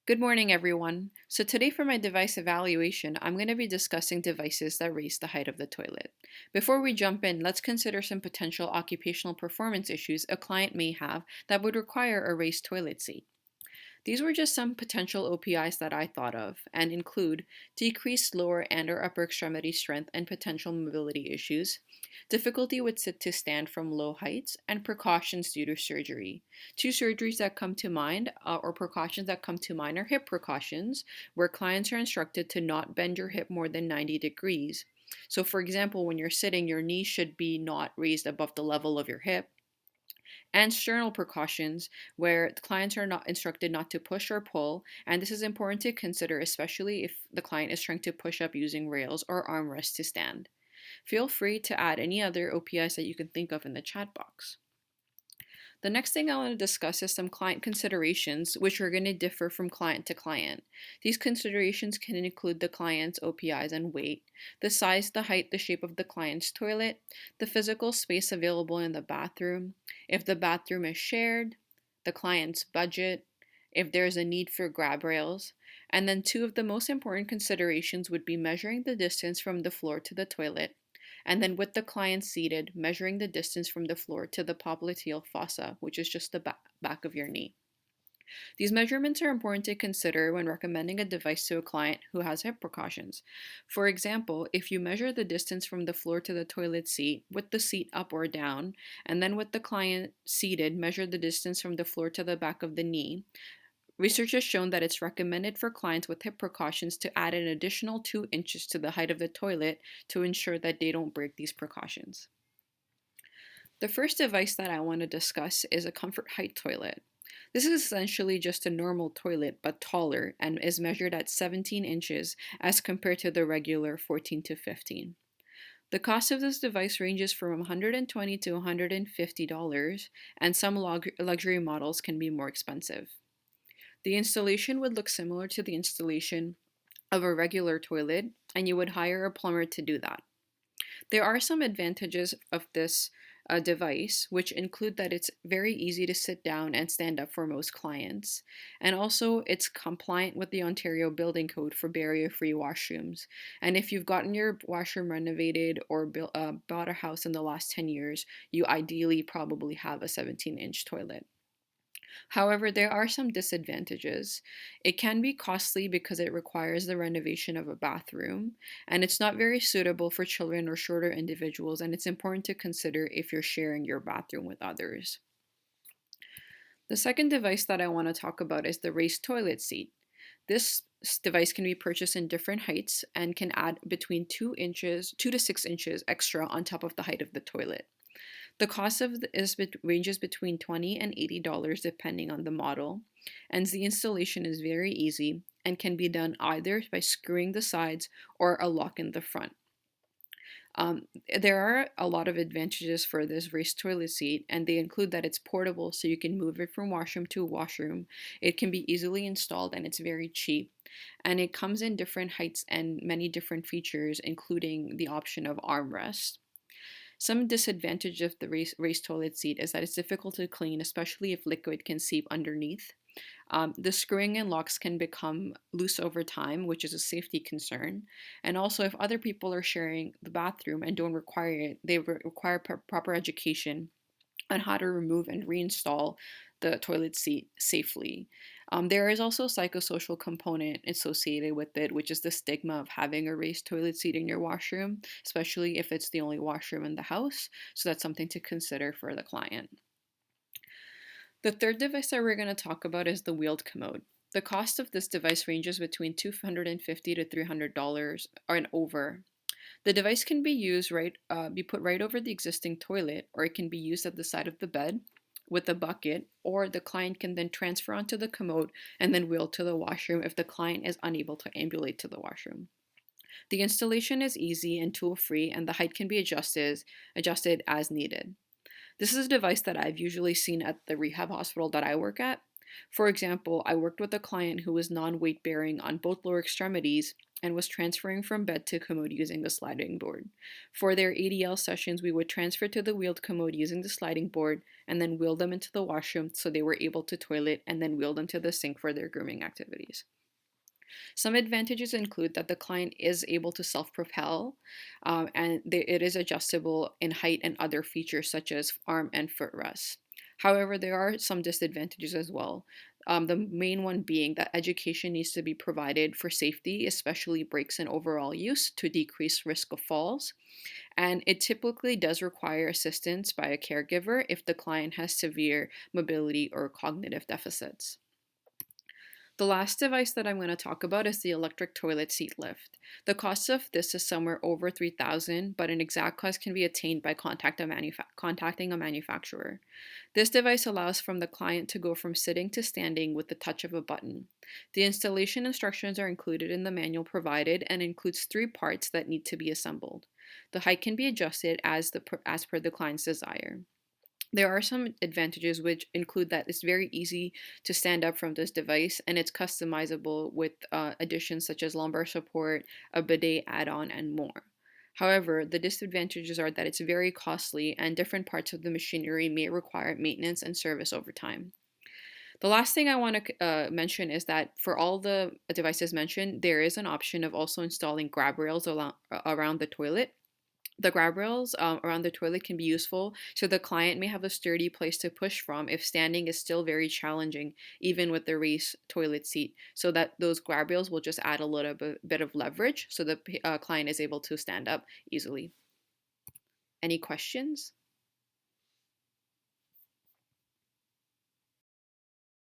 Good morning, everyone. So today for my device evaluation, I'm going to be discussing devices that raise the height of the toilet. Before we jump in, let's consider some potential occupational performance issues a client may have that would require a raised toilet seat. These were just some potential OPIs that I thought of and include decreased lower and or upper extremity strength and potential mobility issues, difficulty with sit to stand from low heights, and precautions due to surgery. Two surgeries that come to mind or precautions that come to mind are hip precautions, where clients are instructed to not bend your hip more than 90 degrees. So for example, when you're sitting, your knee should be not raised above the level of your hip, and sternal precautions where the clients are not instructed not to push or pull, and this is important to consider especially if the client is trying to push up using rails or armrests to stand. Feel free to add any other OPIs that you can think of in the chat box. The next thing I want to discuss is some client considerations, which are going to differ from client to client. These considerations can include the client's OPIs and weight, the size, the height, the shape of the client's toilet, the physical space available in the bathroom, if the bathroom is shared, the client's budget, if there's a need for grab rails, and then two of the most important considerations would be measuring the distance from the floor to the toilet, and then with the client seated, measuring the distance from the floor to the popliteal fossa, which is just the back of your knee. These measurements are important to consider when recommending a device to a client who has hip precautions. For example, if you measure the distance from the floor to the toilet seat with the seat up or down, and then with the client seated, measure the distance from the floor to the back of the knee, research has shown that it's recommended for clients with hip precautions to add an additional 2 inches to the height of the toilet to ensure that they don't break these precautions. The first device that I want to discuss is a comfort height toilet. This is essentially just a normal toilet but taller and is measured at 17 inches as compared to the regular 14 to 15. The cost of this device ranges from $120 to $150, and some luxury models can be more expensive. The installation would look similar to the installation of a regular toilet, and you would hire a plumber to do that. There are some advantages of this device, which include that it's very easy to sit down and stand up for most clients, and also it's compliant with the Ontario Building Code for barrier-free washrooms. And if you've gotten your washroom renovated or bought a house in the last 10 years, you ideally probably have a 17-inch toilet. However, there are some disadvantages. It can be costly because it requires the renovation of a bathroom, and it's not very suitable for children or shorter individuals, and it's important to consider if you're sharing your bathroom with others. The second device that I want to talk about is the raised toilet seat. This device can be purchased in different heights and can add between 2 to 6 inches extra on top of the height of the toilet. The cost of ranges between $20 and $80 depending on the model, and the installation is very easy and can be done either by screwing the sides or a lock in the front. There are a lot of advantages for this raised toilet seat, and they include that it's portable, so you can move it from washroom to washroom. It can be easily installed, and it's very cheap. And it comes in different heights and many different features, including the option of armrest. Some disadvantage of the raised toilet seat is that it's difficult to clean, especially if liquid can seep underneath. The screwing and locks can become loose over time, which is a safety concern. And also, if other people are sharing the bathroom and don't require it, they require proper education on how to remove and reinstall the toilet seat safely. There is also a psychosocial component associated with it, which is the stigma of having a raised toilet seat in your washroom, especially if it's the only washroom in the house. So that's something to consider for the client. The third device that we're going to talk about is the wheeled commode. The cost of this device ranges between $250 to $300 and over. The device can be put right over the existing toilet, or it can be used at the side of the bed with a bucket, or the client can then transfer onto the commode and then wheel to the washroom if the client is unable to ambulate to the washroom. The installation is easy and tool-free, and the height can be adjusted as needed. This is a device that I've usually seen at the rehab hospital that I work at. For example, I worked with a client who was non-weight bearing on both lower extremities and was transferring from bed to commode using the sliding board. For their ADL sessions, we would transfer to the wheeled commode using the sliding board and then wheel them into the washroom so they were able to toilet and then wheel them to the sink for their grooming activities. Some advantages include that the client is able to self-propel and it is adjustable in height and other features such as arm and foot rests. However, there are some disadvantages as well. The main one being that education needs to be provided for safety, especially breaks and overall use, to decrease risk of falls. And it typically does require assistance by a caregiver if the client has severe mobility or cognitive deficits. The last device that I'm going to talk about is the electric toilet seat lift. The cost of this is somewhere over 3,000, but an exact cost can be attained by contacting a manufacturer. This device allows from the client to go from sitting to standing with the touch of a button. The installation instructions are included in the manual provided and includes three parts that need to be assembled. The height can be adjusted as per the client's desire. There are some advantages which include that it's very easy to stand up from this device and it's customizable with additions such as lumbar support, a bidet add-on, and more. However, the disadvantages are that it's very costly and different parts of the machinery may require maintenance and service over time. The last thing I want to mention is that for all the devices mentioned, there is an option of also installing grab rails around the toilet. The grab rails around the toilet can be useful, so the client may have a sturdy place to push from if standing is still very challenging, even with the raised toilet seat, so that those grab rails will just add a little bit of leverage so the client is able to stand up easily. Any questions?